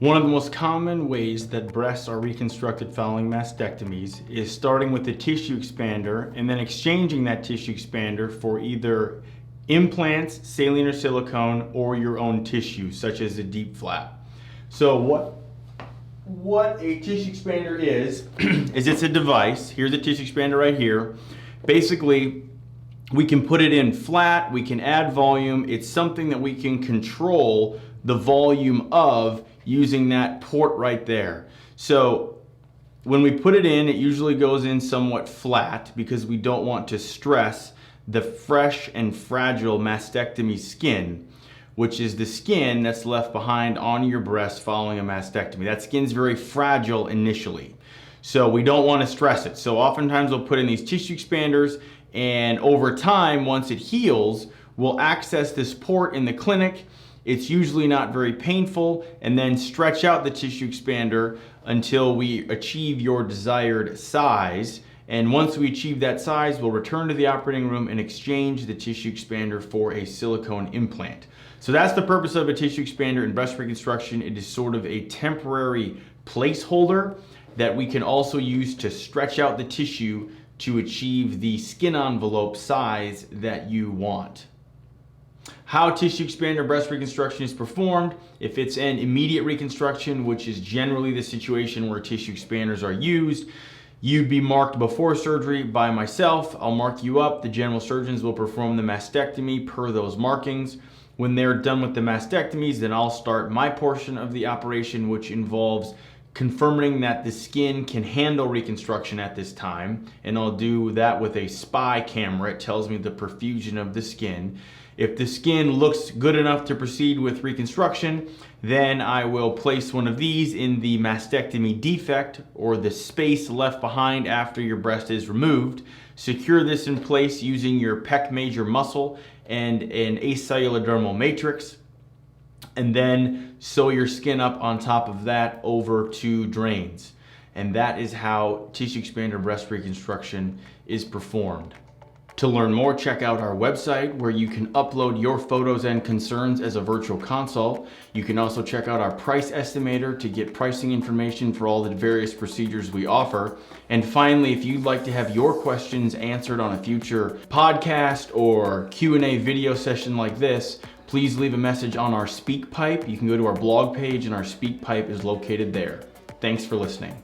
One of the most common ways that breasts are reconstructed following mastectomies is starting with the tissue expander and then exchanging that tissue expander for either implants, saline or silicone, or your own tissue, such as a DIEP flap. So what a tissue expander is it's a device. Here's a tissue expander right here. Basically, we can put it in flat, we can add volume. It's something that we can control the volume of using that port right there. So when we put it in, it usually goes in somewhat flat because we don't want to stress the fresh and fragile mastectomy skin, which is the skin that's left behind on your breast following a mastectomy. That skin's very fragile initially, so we don't want to stress it. So oftentimes we'll put in these tissue expanders, and over time, once it heals, we'll access this port in the clinic. It's usually not very painful, and then stretch out the tissue expander until we achieve your desired size. And once we achieve that size, we'll return to the operating room and exchange the tissue expander for a silicone implant. So that's the purpose of a tissue expander in breast reconstruction. It is sort of a temporary placeholder that we can also use to stretch out the tissue to achieve the skin envelope size that you want. How tissue expander breast reconstruction is performed: if it's an immediate reconstruction, which is generally the situation where tissue expanders are used, you'd be marked before surgery by myself. I'll mark you up. The general surgeons will perform the mastectomy per those markings. When they're done with the mastectomies, then I'll start my portion of the operation, which involves confirming that the skin can handle reconstruction at this time. And I'll do that with a SPY camera. It tells me the perfusion of the skin. If the skin looks good enough to proceed with reconstruction, then I will place one of these in the mastectomy defect, or the space left behind after your breast is removed. Secure this in place using your pec major muscle and an acellular dermal matrix, and then sew your skin up on top of that over 2 drains. And that is how tissue expander breast reconstruction is performed. To learn more, check out our website where you can upload your photos and concerns as a virtual consult. You can also check out our price estimator to get pricing information for all the various procedures we offer. And finally, if you'd like to have your questions answered on a future podcast or Q&A video session like this, please leave a message on our SpeakPipe. You can go to our blog page and our SpeakPipe is located there. Thanks for listening.